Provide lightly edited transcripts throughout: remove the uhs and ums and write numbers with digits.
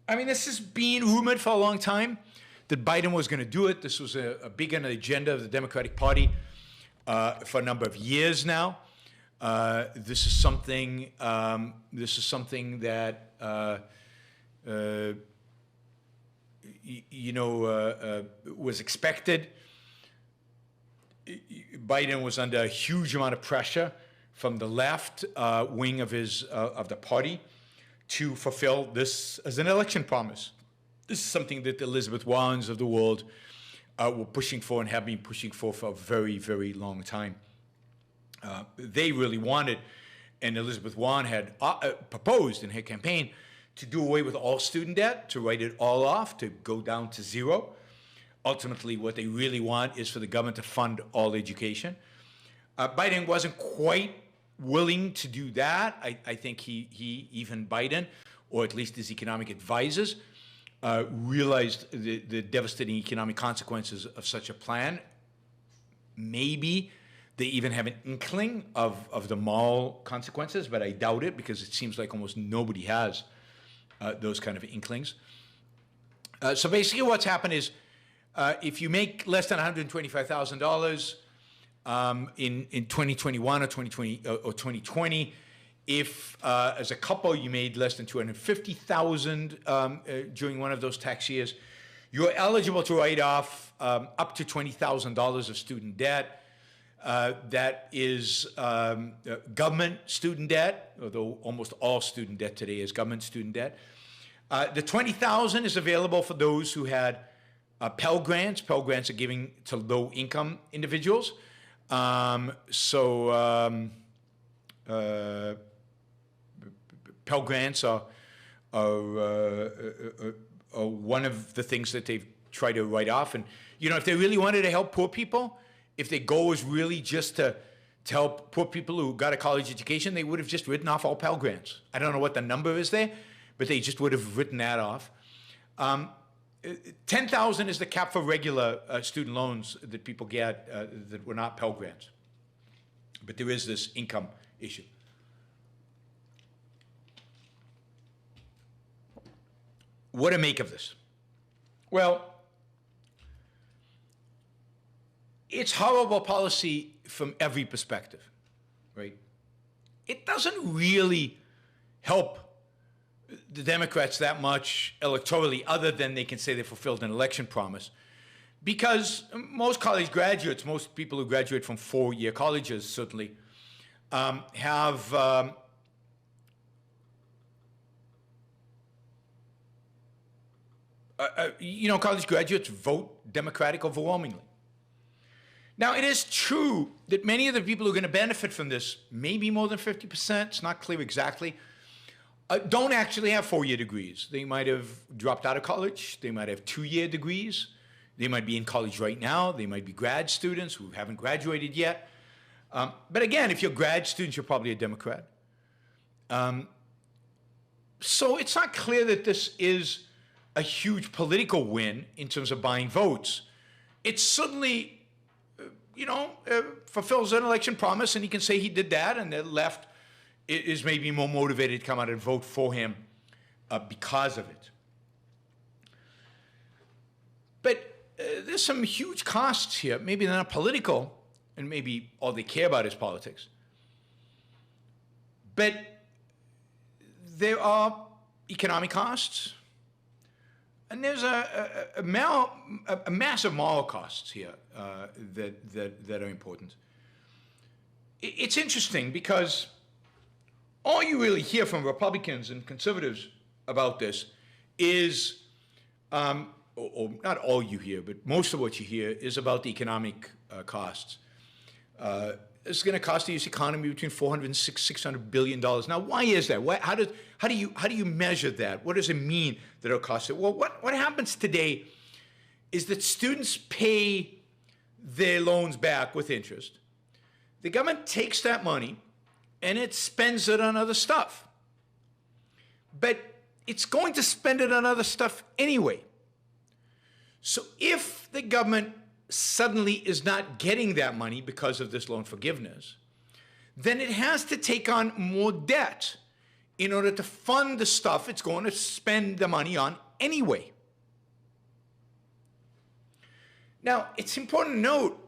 I mean, this has been rumored for a long time that Biden was going to do it. This was a big on the agenda of the Democratic Party for a number of years now. This is something. That was expected. Biden was under a huge amount of pressure from the left wing of the party to fulfill this as an election promise. This is something that the Elizabeth Warrens of the world were pushing for and have been pushing for a very, very long time. They really wanted, and Elizabeth Warren had proposed in her campaign to do away with all student debt, to write it all off, to go down to zero. Ultimately, what they really want is for the government to fund all education. Biden wasn't quite willing to do that. I think even Biden, or at least his economic advisors, realized the devastating economic consequences of such a plan. Maybe they even have an inkling of the moral consequences, but I doubt it because it seems like almost nobody has those kind of inklings. So basically what's happened is if you make less than $125,000 in 2021 or 2020, if as a couple you made less than $250,000 during one of those tax years, you're eligible to write off up to $20,000 of student debt. That is government student debt, although almost all student debt today is government student debt. The $20,000 is available for those who had Pell Grants. Pell Grants are giving to low-income individuals. Pell Grants are one of the things that they've tried to write off. And, if they really wanted to help poor people, if their goal was really just to help poor people who got a college education, they would have just written off all Pell Grants. I don't know what the number is there, but they just would have written that off. $10,000 is the cap for regular student loans that people get that were not Pell Grants. But there is this income issue. What to make of this? Well, it's horrible policy from every perspective, right? It doesn't really help the Democrats that much electorally, other than they can say they fulfilled an election promise. Because most college graduates, most people who graduate from four-year colleges certainly, have college graduates vote Democratic overwhelmingly. Now, it is true that many of the people who are going to benefit from this, maybe more than 50%, it's not clear exactly, don't actually have four-year degrees. They might have dropped out of college. They might have two-year degrees. They might be in college right now. They might be grad students who haven't graduated yet. But again, if you're grad students, you're probably a Democrat. So it's not clear that this is a huge political win in terms of buying votes. It certainly, fulfills an election promise, and he can say he did that, and the left is maybe more motivated to come out and vote for him because of it. But there's some huge costs here. Maybe they're not political, and maybe all they care about is politics. But there are economic costs, and there's a massive moral costs here that are important. It's interesting because all you really hear from Republicans and conservatives about this is, or not all you hear, but most of what you hear is about the economic costs. It's going to cost the U.S. economy between $400 and $600 billion. Now, why is that? How do you measure that? What does it mean that it'll cost it? Well, what happens today is that students pay their loans back with interest. The government takes that money and it spends it on other stuff. But it's going to spend it on other stuff anyway. So if the government suddenly is not getting that money because of this loan forgiveness, then it has to take on more debt in order to fund the stuff it's going to spend the money on anyway. Now, it's important to note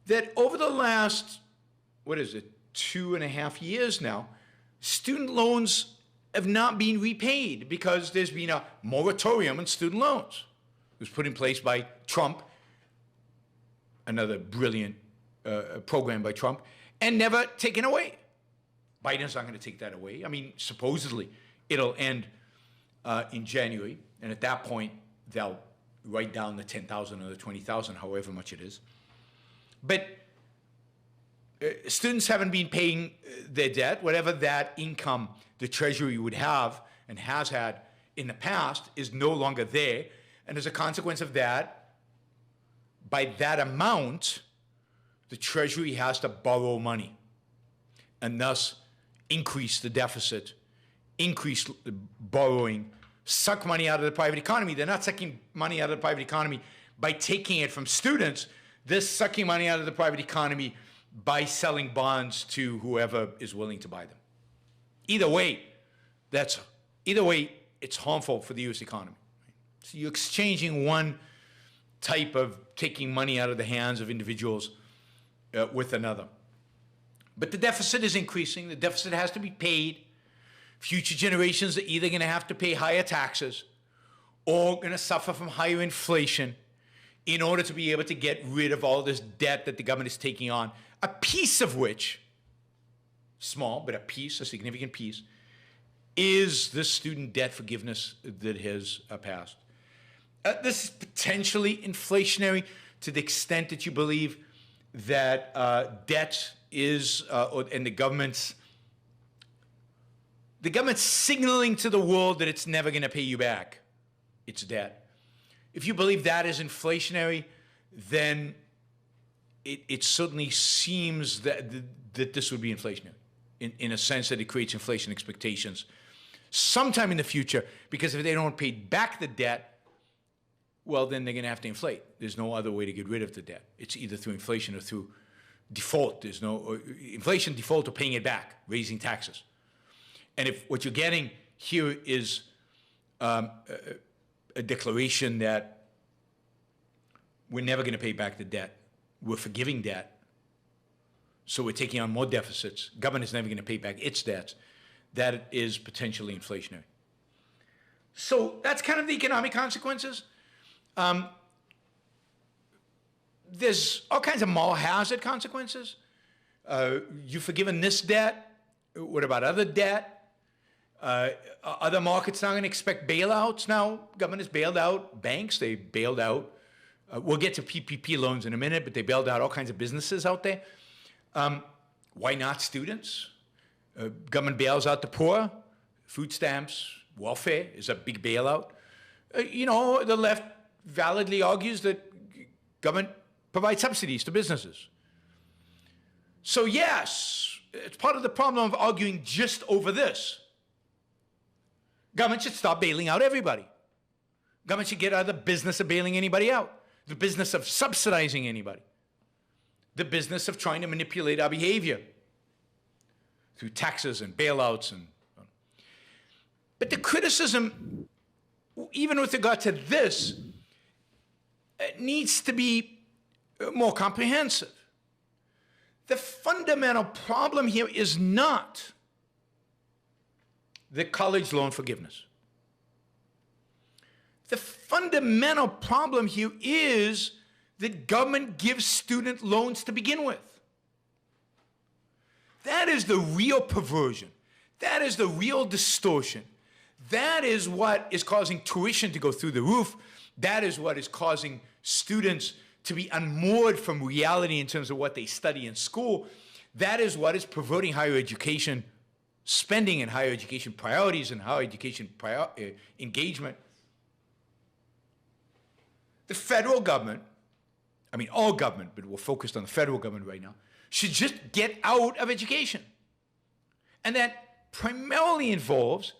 that over the last, 2.5 years now, student loans have not been repaid because there's been a moratorium on student loans. It was put in place by Trump, another brilliant program by Trump, and never taken away. Biden's not going to take that away. I mean, supposedly it'll end in January, and at that point they'll write down the 10,000 or the 20,000, however much it is. But students haven't been paying their debt. Whatever that income the Treasury would have and has had in the past is no longer there. And as a consequence of that, by that amount, the Treasury has to borrow money and thus increase the deficit, increase the borrowing, suck money out of the private economy. They're not sucking money out of the private economy by taking it from students. They're sucking money out of the private economy by selling bonds to whoever is willing to buy them. Either way, it's harmful for the U.S. economy. So you're exchanging one type of taking money out of the hands of individuals with another. But the deficit is increasing. The deficit has to be paid. Future generations are either going to have to pay higher taxes or going to suffer from higher inflation in order to be able to get rid of all this debt that the government is taking on, a piece of which, small, but a significant piece, is the student debt forgiveness that has passed. This is potentially inflationary to the extent that you believe that debt is, and the government's signaling to the world that it's never going to pay you back its debt. If you believe that is inflationary, then it certainly seems that this would be inflationary in a sense that it creates inflation expectations sometime in the future, because if they don't pay back the debt, well, then they're going to have to inflate. There's no other way to get rid of the debt. It's either through inflation or through default. There's no inflation, default, or paying it back, raising taxes. And if what you're getting here is a declaration that we're never going to pay back the debt, we're forgiving debt, so we're taking on more deficits, government is never going to pay back its debts, that is potentially inflationary. So that's kind of the economic consequences. There's all kinds of moral hazard consequences. You've forgiven this debt. What about other debt? Other markets now going to expect bailouts now. Government has bailed out banks. They bailed out. We'll get to PPP loans in a minute, but they bailed out all kinds of businesses out there. Why not students? Government bails out the poor. Food stamps, welfare is a big bailout. The left validly argues that government provides subsidies to businesses. So yes, it's part of the problem of arguing just over this. Government should stop bailing out everybody. Government should get out of the business of bailing anybody out, the business of subsidizing anybody, the business of trying to manipulate our behavior through taxes and bailouts. But the criticism, even with regard to this, needs to be more comprehensive. The fundamental problem here is not the college loan forgiveness. The fundamental problem here is that government gives student loans to begin with. That is the real perversion. That is the real distortion. That is what is causing tuition to go through the roof. That is what is causing students to be unmoored from reality in terms of what they study in school. That is what is perverting higher education spending and higher education priorities and higher education engagement. The federal government, all government, but we're focused on the federal government right now, should just get out of education. And that primarily involves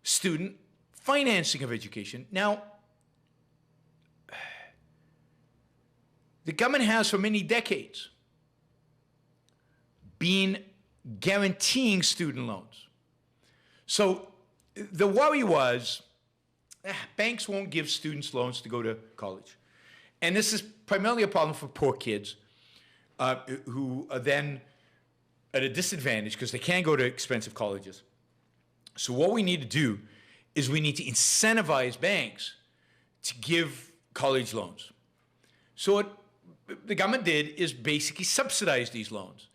student financing of education. Now, the government has for many decades been guaranteeing student loans. So the worry was banks won't give students loans to go to college. And this is primarily a problem for poor kids who are then at a disadvantage because they can't go to expensive colleges. So what we need to do is we need to incentivize banks to give college loans. So what the government did is basically subsidize these loans.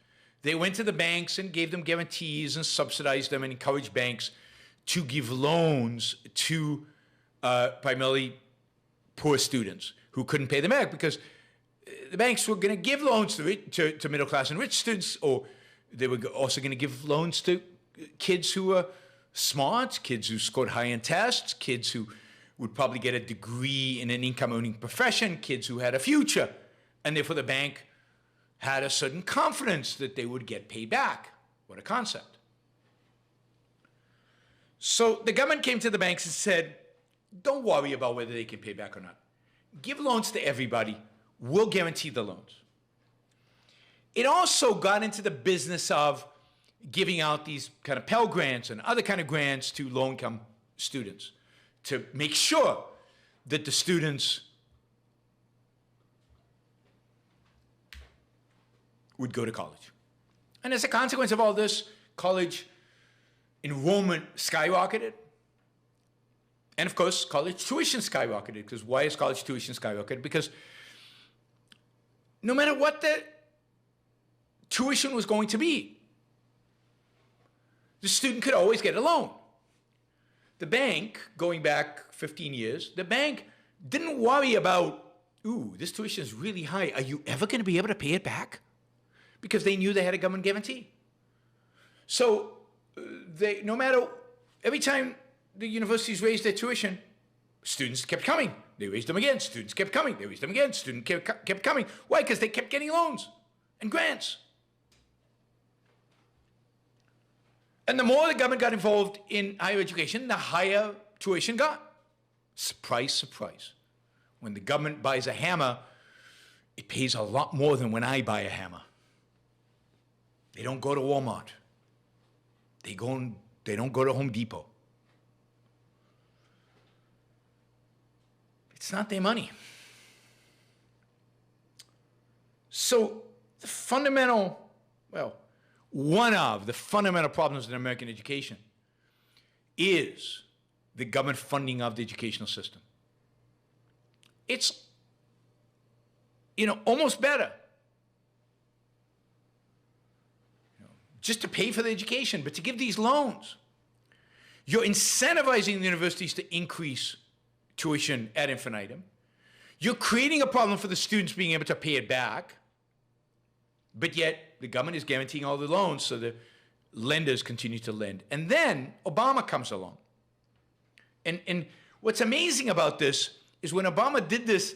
They went to the banks and gave them guarantees and subsidized them and encouraged banks to give loans to primarily poor students who couldn't pay them back, because the banks were going to give loans to middle class and rich students, or they were also going to give loans to kids who were smart, kids who scored high in tests, kids who would probably get a degree in an income-earning profession, kids who had a future. And therefore the bank had a certain confidence that they would get paid back. What a concept. So the government came to the banks and said, don't worry about whether they can pay back or not. Give loans to everybody. We'll guarantee the loans. It also got into the business of giving out these kind of Pell Grants and other kind of grants to low-income students to make sure that the students would go to college. And as a consequence of all this, college enrollment skyrocketed. And of course, college tuition skyrocketed. Because why is college tuition skyrocketed? Because no matter what the tuition was going to be, the student could always get a loan. The bank, going back 15 years, the bank didn't worry about, ooh, this tuition is really high. Are you ever going to be able to pay it back? Because they knew they had a government guarantee. So no matter, every time the universities raised their tuition, students kept coming. They raised them again. Students kept coming. They raised them again. Students kept coming. Why? Because they kept getting loans and grants. And the more the government got involved in higher education, the higher tuition got. Surprise, surprise. When the government buys a hammer, it pays a lot more than when I buy a hammer. They don't go to Walmart. They don't go to Home Depot. It's not their money. So the fundamental, one of the fundamental problems in American education is the government funding of the educational system. It's, almost better just to pay for the education, but to give these loans. You're incentivizing the universities to increase tuition ad infinitum. You're creating a problem for the students being able to pay it back, but yet the government is guaranteeing all the loans, so the lenders continue to lend. And then Obama comes along. And what's amazing about this is when Obama did this,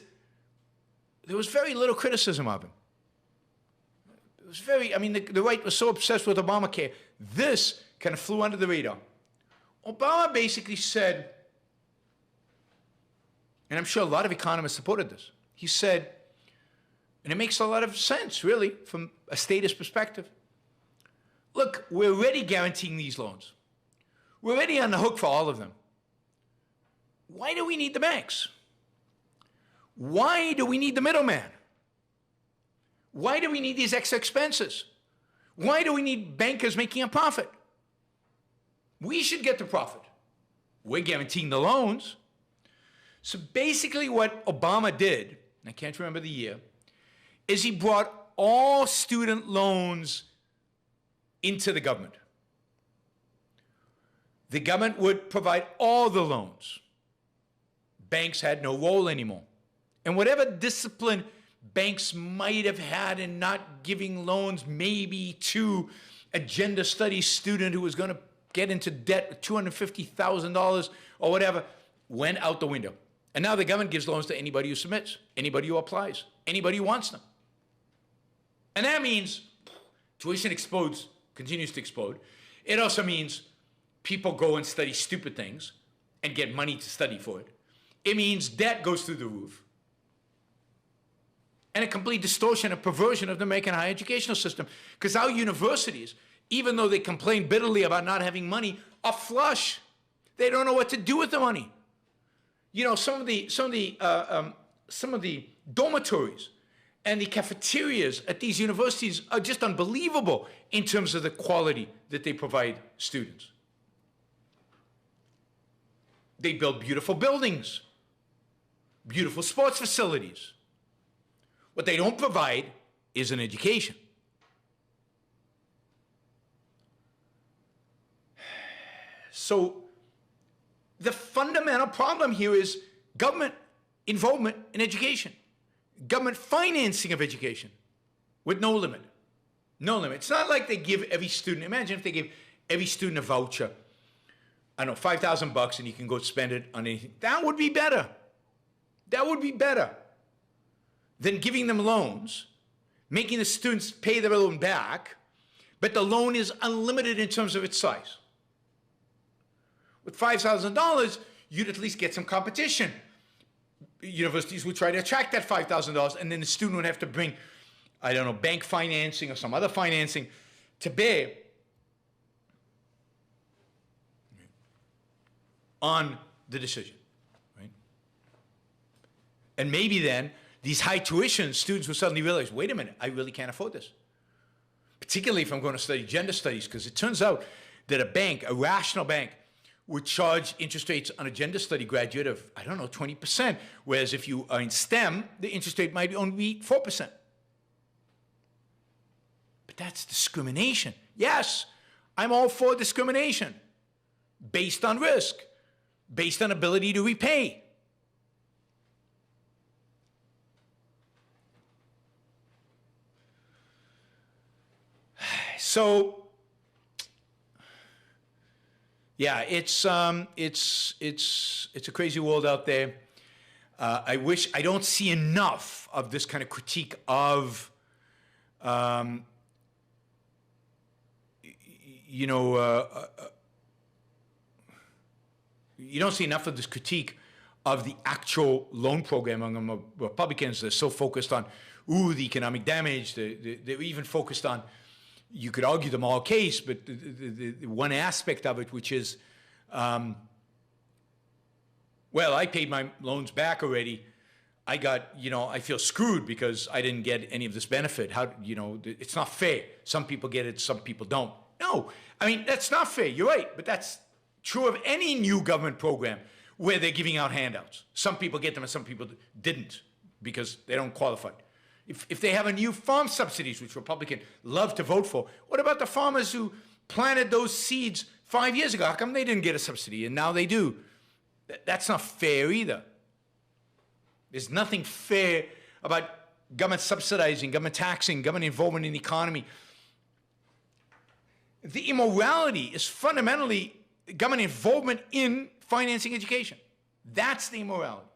there was very little criticism of him. It was the right was so obsessed with Obamacare. This kind of flew under the radar. Obama basically said, and I'm sure a lot of economists supported this, he said, and it makes a lot of sense, really, from a statist perspective. Look, we're already guaranteeing these loans. We're already on the hook for all of them. Why do we need the banks? Why do we need the middleman? Why do we need these extra expenses? Why do we need bankers making a profit? We should get the profit. We're guaranteeing the loans. So basically what Obama did, and I can't remember the year, is he brought all student loans into the government. The government would provide all the loans. Banks had no role anymore. And whatever discipline banks might have had in not giving loans maybe to a gender studies student who was going to get into debt with $250,000 or whatever, went out the window. And now the government gives loans to anybody who submits, anybody who applies, anybody who wants them. And that means tuition explodes, continues to explode. It also means people go and study stupid things and get money to study for it. It means debt goes through the roof. And a complete distortion and perversion of the American higher educational system. Because our universities, even though they complain bitterly about not having money, are flush. They don't know what to do with the money. You know, some of the dormitories and the cafeterias at these universities are just unbelievable in terms of the quality that they provide students. They build beautiful buildings, beautiful sports facilities. What they don't provide is an education. So the fundamental problem here is government involvement in education, government financing of education with no limit. No limit. It's not like they give every student, imagine if they gave every student a voucher, I don't know, $5,000 and you can go spend it on anything. That would be better. That would be better than giving them loans, making the students pay their loan back, but the loan is unlimited in terms of its size. With $5,000, you'd at least get some competition. Universities would try to attract that $5,000, and then the student would have to bring, I don't know, bank financing or some other financing to bear on the decision, right? And maybe then these high tuition students will suddenly realize, wait a minute, I really can't afford this. Particularly if I'm going to study gender studies, because it turns out that a bank, a rational bank, would charge interest rates on a gender study graduate of, I don't know, 20%, whereas if you are in STEM, the interest rate might only be 4%. But that's discrimination. Yes, I'm all for discrimination based on risk, based on ability to repay. So, yeah, it's a crazy world out there. I don't see enough of this kind of critique of, you don't see enough of this critique of the actual loan program among Republicans. They're so focused on, the economic damage. They're even focused on, you could argue the moral case, but the one aspect of it, which is, well, I paid my loans back already. I got, I feel screwed because I didn't get any of this benefit. How, it's not fair. Some people get it, some people don't. No, I mean, that's not fair. You're right, but that's true of any new government program where they're giving out handouts. Some people get them and some people didn't because they don't qualify. If they have a new farm subsidies, which Republicans love to vote for, what about the farmers who planted those seeds 5 years ago? How come they didn't get a subsidy and now they do? That's not fair either. There's nothing fair about government subsidizing, government taxing, government involvement in the economy. The immorality is fundamentally government involvement in financing education. That's the immorality.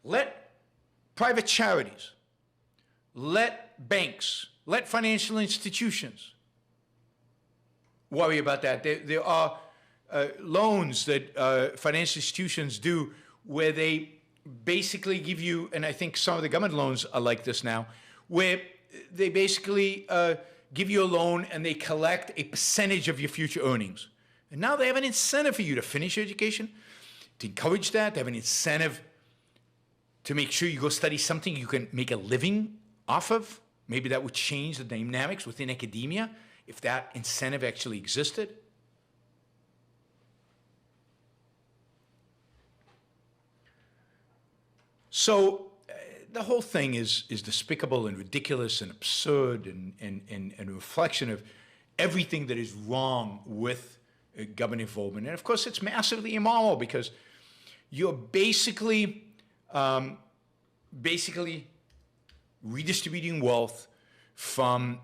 Let private charities, let banks, let financial institutions worry about that. There are loans that financial institutions do where they basically give you, and I think some of the government loans are like this now, where they basically give you a loan and they collect a percentage of your future earnings. And now they have an incentive for you to finish your education, to encourage that, they have an incentive to make sure you go study something you can make a living off of. Maybe that would change the dynamics within academia if that incentive actually existed. So the whole thing is despicable and ridiculous and absurd and a reflection of everything that is wrong with government involvement. And of course, it's massively immoral because you're basically redistributing wealth from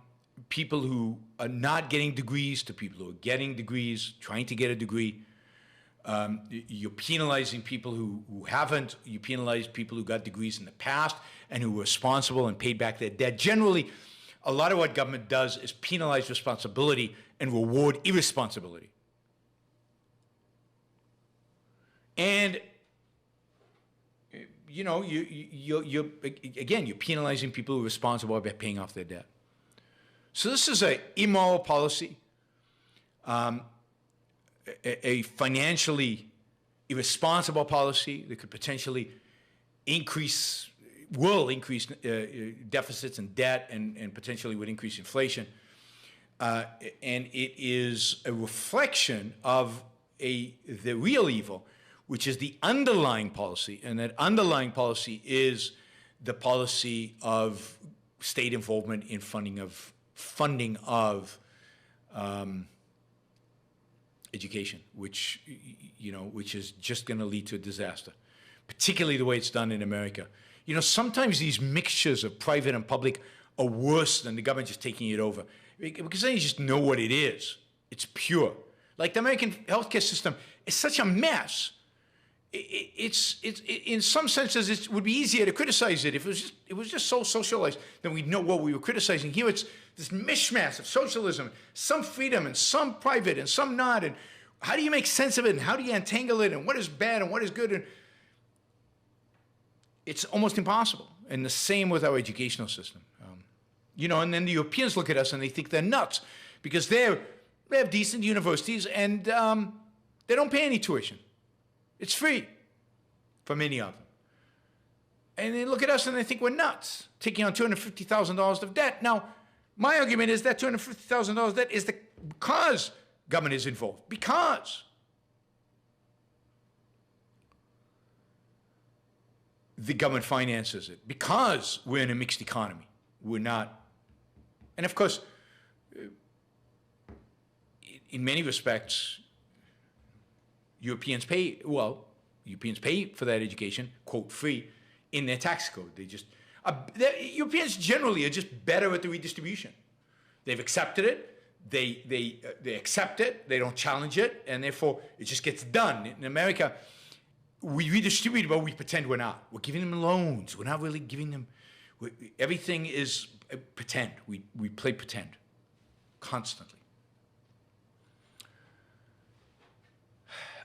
people who are not getting degrees to people who are getting degrees, trying to get a degree. You're penalizing people who haven't. You penalize people who got degrees in the past and who were responsible and paid back their debt. Generally, a lot of what government does is penalize responsibility and reward irresponsibility. And you're penalizing people who are responsible by paying off their debt. So this is an immoral policy, a financially irresponsible policy that could potentially will increase deficits and debt and potentially would increase inflation. And it is a reflection of the real evil, which is the underlying policy. And that underlying policy is the policy of state involvement in funding of education, which is just going to lead to a disaster, particularly the way it's done in America. Sometimes these mixtures of private and public are worse than the government just taking it over, because then you just know what it is. It's pure. Like the American healthcare system is such a mess. It's in some senses it would be easier to criticize it if it was just so socialized. Then we'd know what we were criticizing. Here it's this mishmash of socialism, some freedom and some private and some not. And how do you make sense of it? And how do you untangle it? And what is bad and what is good? And it's almost impossible. And the same with our educational system. And then the Europeans look at us and they think they're nuts because they have decent universities and they don't pay any tuition. It's free for many of them. And they look at us and they think we're nuts, taking on $250,000 of debt. Now, my argument is that $250,000 debt is because government is involved. Because the government finances it. Because we're in a mixed economy. We're not. And of course, in many respects, Europeans pay for that education, quote, free, in their tax code. Europeans generally are just better at the redistribution. They've accepted it, they accept it, they don't challenge it, and therefore it just gets done. In America, we redistribute, but we pretend we're not. We're giving them loans. We're not really giving them, everything is pretend. We play pretend constantly.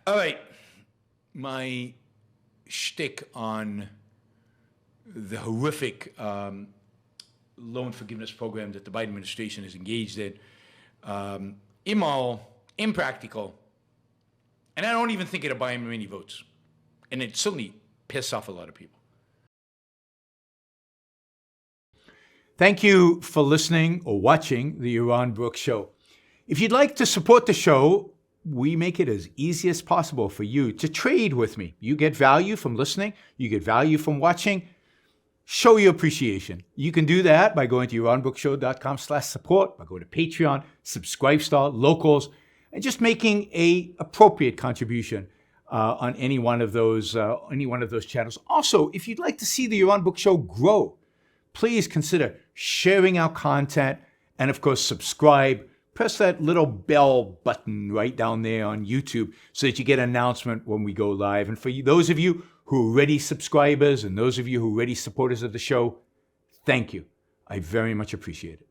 All right, my shtick on the horrific loan forgiveness program that the Biden administration is engaged in, immoral, impractical, and I don't even think it'll buy him many votes. And it certainly pisses off a lot of people. Thank you for listening or watching the Yaron Brook Show. If you'd like to support the show, we make it as easy as possible for you to trade with me. You get value from listening. You get value from watching. Show your appreciation. You can do that by going to yaronbrookshow.com/support, by going to Patreon, Subscribestar, Locals, and just making a appropriate contribution on any one of those channels. Also, if you'd like to see the Yaron Brook Show grow, please consider sharing our content and, of course, subscribe. Press that little bell button right down there on YouTube so that you get an announcement when we go live. And for those of you who are already subscribers and those of you who are already supporters of the show, thank you. I very much appreciate it.